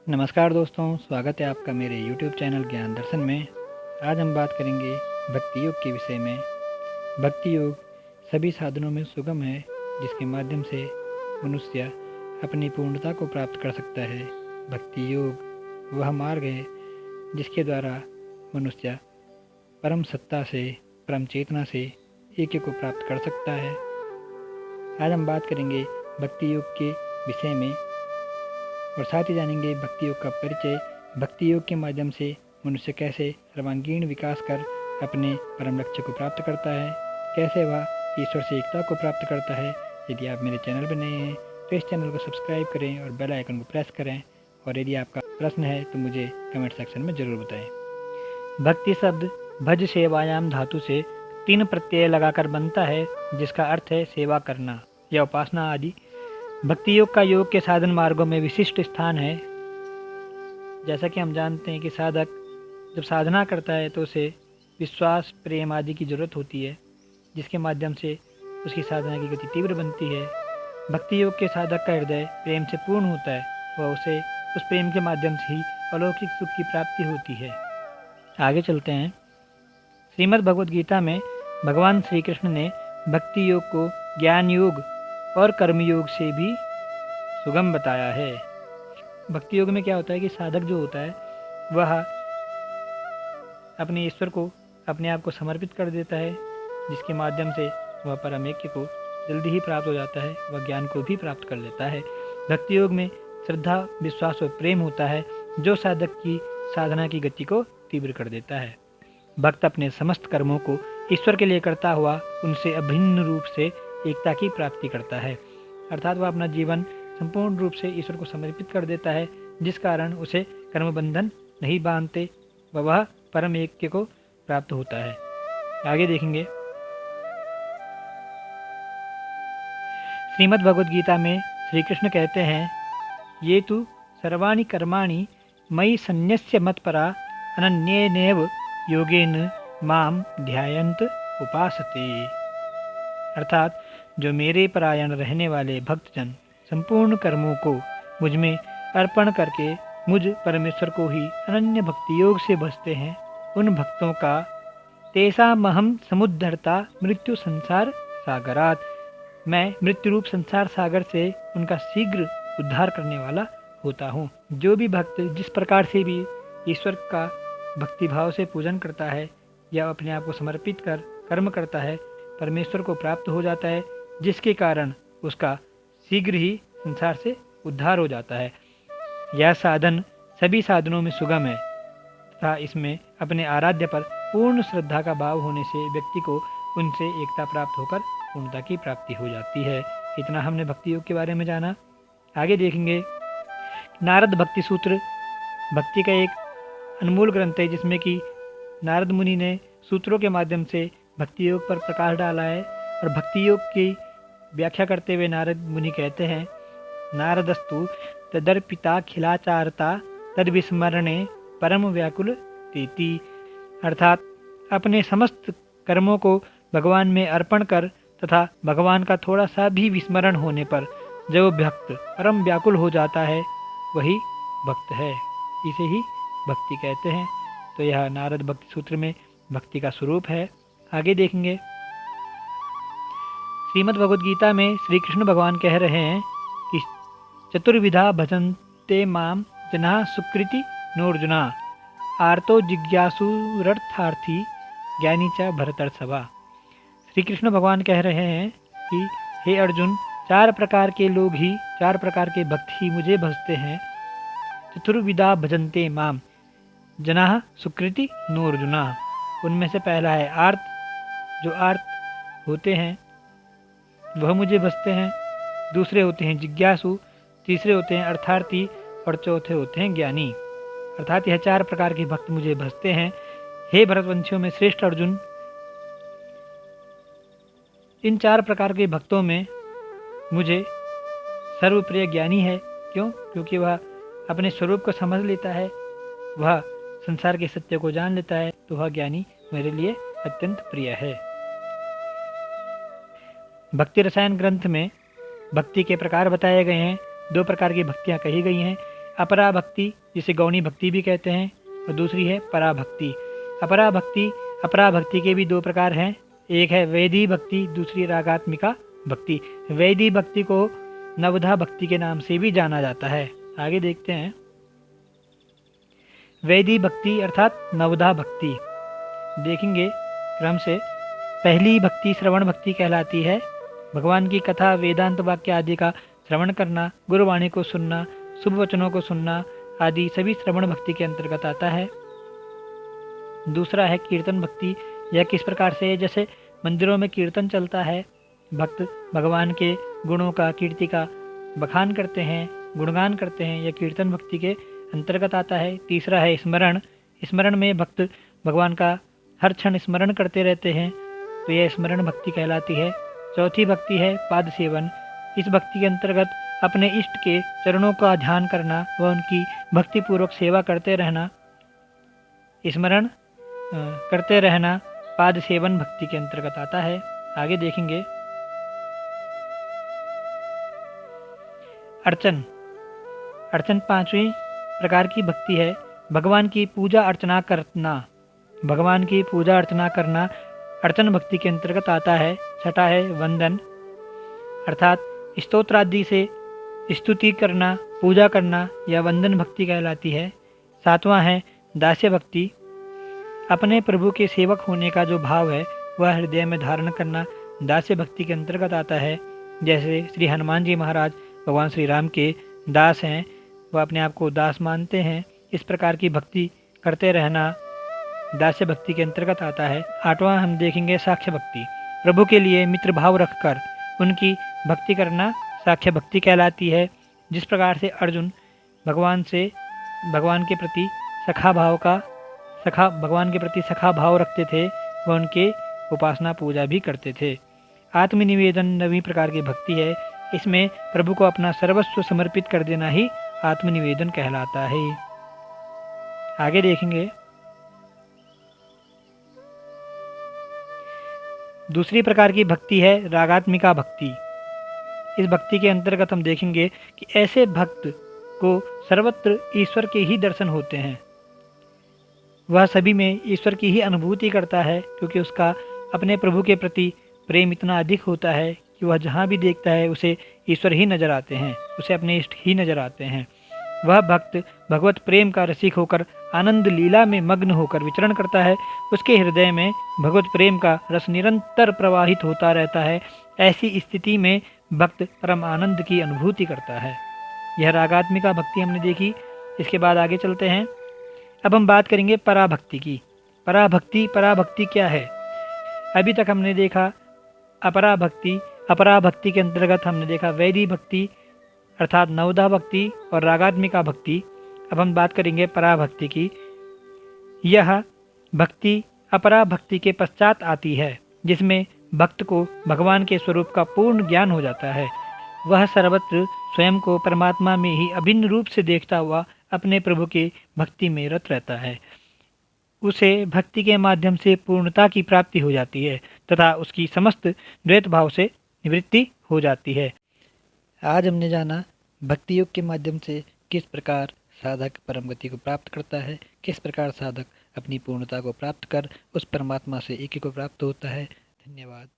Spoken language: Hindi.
नमस्कार दोस्तों, स्वागत है आपका मेरे YouTube चैनल ज्ञान दर्शन में। आज हम बात करेंगे भक्ति योग के विषय में। भक्ति योग सभी साधनों में सुगम है, जिसके माध्यम से मनुष्य अपनी पूर्णता को प्राप्त कर सकता है। भक्ति योग वह मार्ग है जिसके द्वारा मनुष्य परम सत्ता से, परम चेतना से ऐक्य को प्राप्त कर सकता है। आज हम बात करेंगे भक्ति योग के विषय में और साथ ही जानेंगे भक्ति योग का परिचय। भक्ति योग के माध्यम से मनुष्य कैसे सर्वांगीण विकास कर अपने परम लक्ष्य को प्राप्त करता है, कैसे वह ईश्वर से एकता को प्राप्त करता है। यदि आप मेरे चैनल पर नए हैं तो इस चैनल को सब्सक्राइब करें और बेल आइकन को प्रेस करें। और यदि आपका प्रश्न है तो मुझे कमेंट सेक्शन में ज़रूर बताएं। भक्ति शब्द भज सेवायाम धातु से 3 प्रत्यय लगाकर बनता है, जिसका अर्थ है सेवा करना या उपासना आदि। भक्ति योग का योग के साधन मार्गों में विशिष्ट स्थान है। जैसा कि हम जानते हैं कि साधक जब साधना करता है तो उसे विश्वास, प्रेम आदि की जरूरत होती है, जिसके माध्यम से उसकी साधना की गति तीव्र बनती है। भक्ति योग के साधक का हृदय प्रेम से पूर्ण होता है, वह उसे उस प्रेम के माध्यम से ही अलौकिक सुख की प्राप्ति होती है। आगे चलते हैं। श्रीमद् भगवद गीता में भगवान श्री कृष्ण ने भक्ति योग को ज्ञान योग और कर्मयोग से भी सुगम बताया है। भक्ति योग में क्या होता है कि साधक जो होता है वह अपने ईश्वर को, अपने आप को समर्पित कर देता है, जिसके माध्यम से वह परम ऐक्य को जल्दी ही प्राप्त हो जाता है, वह ज्ञान को भी प्राप्त कर लेता है। भक्ति योग में श्रद्धा, विश्वास और प्रेम होता है, जो साधक की साधना की गति को तीव्र कर देता है। भक्त अपने समस्त कर्मों को ईश्वर के लिए करता हुआ उनसे अभिन्न रूप से एकता की प्राप्ति करता है, अर्थात वह अपना जीवन संपूर्ण रूप से ईश्वर को समर्पित कर देता है, जिस कारण उसे कर्म बंधन नहीं बांधते, वह परम ऐक्य को प्राप्त होता है। आगे देखेंगे। श्रीमद् भगवद गीता में श्री कृष्ण कहते हैं, ये तु सर्वाणि कर्माणि मयि सन्न्यस्य मत्परा अनन्येनैव योगेन माम ध्यायन्त उपासते। अर्थात जो मेरे परायण रहने वाले भक्तजन संपूर्ण कर्मों को मुझ में अर्पण करके मुझ परमेश्वर को ही अनन्य भक्ति योग से भजते हैं, उन भक्तों का तेषामहं समुद्धर्ता मृत्यु संसार सागरात, मैं मृत्यु रूप संसार सागर से उनका शीघ्र उद्धार करने वाला होता हूँ। जो भी भक्त जिस प्रकार से भी ईश्वर का भक्तिभाव से पूजन करता है या अपने आप को समर्पित कर कर्म करता है, परमेश्वर को प्राप्त हो जाता है, जिसके कारण उसका शीघ्र ही संसार से उद्धार हो जाता है। यह साधन सभी साधनों में सुगम है तथा इसमें अपने आराध्य पर पूर्ण श्रद्धा का भाव होने से व्यक्ति को उनसे एकता प्राप्त होकर पूर्णता की प्राप्ति हो जाती है। इतना हमने भक्ति योग के बारे में जाना। आगे देखेंगे। नारद भक्ति सूत्र भक्ति का एक अनमोल ग्रंथ है, जिसमें कि नारद मुनि ने सूत्रों के माध्यम से भक्ति योग पर प्रकाश डाला है। और भक्ति योग की व्याख्या करते हुए नारद मुनि कहते हैं, नारदस्तु तदर्पिताखिलाचारता तद विस्मरणे परम व्याकुल तेति। अर्थात अपने समस्त कर्मों को भगवान में अर्पण कर तथा भगवान का थोड़ा सा भी विस्मरण होने पर जो भक्त परम व्याकुल हो जाता है, वही भक्त है। इसे ही भक्ति कहते हैं। तो यह नारद भक्ति सूत्र में भक्ति का स्वरूप है। आगे देखेंगे। श्रीमद् भगवद गीता में श्री कृष्ण भगवान कह रहे हैं कि चतुर्विधा भजन्ते माम जनाः सुकृति नोर्जुना आर्तो जिज्ञासुरर्थार्थी ज्ञानी च भरतर्षभा। श्री कृष्ण भगवान कह रहे हैं कि हे अर्जुन, 4 प्रकार के लोग ही, 4 प्रकार के भक्त ही मुझे भजते हैं। चतुर्विधा भजन्ते माम जनाः सुकृति नोर्जुना। उनमें से पहला है आर्त, जो आर्त होते हैं वह मुझे भजते हैं। दूसरे होते हैं जिज्ञासु, तीसरे होते हैं अर्थार्थी और चौथे होते हैं ज्ञानी। अर्थात यह 4 प्रकार के भक्त मुझे भजते हैं। हे भरतवंशियों में श्रेष्ठ अर्जुन, इन 4 प्रकार के भक्तों में मुझे सर्वप्रिय ज्ञानी है। क्यों? क्योंकि वह अपने स्वरूप को समझ लेता है, वह संसार के सत्य को जान लेता है, तो वह ज्ञानी मेरे लिए अत्यंत प्रिय है। भक्ति रसायन ग्रंथ में भक्ति के प्रकार बताए गए हैं। 2 प्रकार की भक्तियाँ कही गई हैं। अपरा भक्ति, जिसे गौणी भक्ति भी कहते हैं, और दूसरी है पराभक्ति। अपरा भक्ति, अपरा भक्ति के भी दो प्रकार हैं, एक है वैदी भक्ति, दूसरी रागात्मिका भक्ति। वैदी भक्ति को नवधा भक्ति के नाम से भी जाना जाता है। आगे देखते हैं। वैदी भक्ति अर्थात नवधा भक्ति देखेंगे क्रम से। पहली भक्ति श्रवण भक्ति कहलाती है। भगवान की कथा, वेदांत वाक्य आदि का श्रवण करना, गुरुवाणी को सुनना, शुभ वचनों को सुनना आदि सभी श्रवण भक्ति के अंतर्गत आता है। दूसरा है कीर्तन भक्ति। यह किस प्रकार से है? जैसे मंदिरों में कीर्तन चलता है, भक्त भगवान के गुणों का, कीर्ति का बखान करते हैं, गुणगान करते हैं, यह कीर्तन भक्ति के अंतर्गत आता है। तीसरा है स्मरण। स्मरण में भक्त भगवान का हर क्षण स्मरण करते रहते हैं, तो यह स्मरण भक्ति कहलाती है। चौथी भक्ति है पाद सेवन। इस भक्ति के अंतर्गत अपने इष्ट के चरणों का ध्यान करना व उनकी भक्तिपूर्वक सेवा करते रहना, स्मरण करते रहना पाद सेवन भक्ति के अंतर्गत आता है। आगे देखेंगे। अर्चन। अर्चन पांचवी प्रकार की भक्ति है। भगवान की पूजा अर्चना करना। भगवान की पूजा अर्चना करना अर्चन भक्ति के अंतर्गत आता है। छठा है वंदन, अर्थात स्तोत्रादि से स्तुति करना, पूजा करना, यह वंदन भक्ति कहलाती है। सातवां है दास्य भक्ति। अपने प्रभु के सेवक होने का जो भाव है वह हृदय में धारण करना दास्य भक्ति के अंतर्गत आता है। जैसे श्री हनुमान जी महाराज भगवान श्री राम के दास हैं, वह अपने आप को दास मानते हैं। इस प्रकार की भक्ति करते रहना दास्य भक्ति के अंतर्गत आता है। आठवां हम देखेंगे साक्ष्य भक्ति। प्रभु के लिए मित्र भाव रखकर उनकी भक्ति करना साक्ष्य भक्ति कहलाती है। जिस प्रकार से अर्जुन भगवान के प्रति सखा भाव रखते थे, वह उनके उपासना पूजा भी करते थे। आत्मनिवेदन नवीं प्रकार की भक्ति है। इसमें प्रभु को अपना सर्वस्व समर्पित कर देना ही आत्मनिवेदन कहलाता है। आगे देखेंगे। दूसरी प्रकार की भक्ति है रागात्मिका भक्ति। इस भक्ति के अंतर्गत हम देखेंगे कि ऐसे भक्त को सर्वत्र ईश्वर के ही दर्शन होते हैं। वह सभी में ईश्वर की ही अनुभूति करता है, क्योंकि उसका अपने प्रभु के प्रति प्रेम इतना अधिक होता है कि वह जहाँ भी देखता है उसे ईश्वर ही नजर आते हैं, उसे अपने इष्ट ही नजर आते हैं। वह भक्त भगवत प्रेम का रसिक होकर आनंद लीला में मग्न होकर विचरण करता है। उसके हृदय में भगवत प्रेम का रस निरंतर प्रवाहित होता रहता है। ऐसी स्थिति में भक्त परम आनंद की अनुभूति करता है। यह रागात्मिका भक्ति हमने देखी। इसके बाद आगे चलते हैं। अब हम बात करेंगे पराभक्ति की। पराभक्ति क्या है? अभी तक हमने देखा अपराभक्ति। अपराभक्ति के अंतर्गत हमने देखा वैदी भक्ति अर्थात नवधा भक्ति और रागात्मिका भक्ति। अब हम बात करेंगे पराभक्ति की। यह भक्ति अपराभक्ति के पश्चात आती है, जिसमें भक्त को भगवान के स्वरूप का पूर्ण ज्ञान हो जाता है। वह सर्वत्र स्वयं को परमात्मा में ही अभिन्न रूप से देखता हुआ अपने प्रभु के भक्ति में रत रहता है। उसे भक्ति के माध्यम से पूर्णता की प्राप्ति हो जाती है तथा उसकी समस्त द्वैत भाव से निवृत्ति हो जाती है। आज हमने जाना भक्ति योग के माध्यम से किस प्रकार साधक परम गति को प्राप्त करता है, किस प्रकार साधक अपनी पूर्णता को प्राप्त कर उस परमात्मा से एक को प्राप्त होता है। धन्यवाद।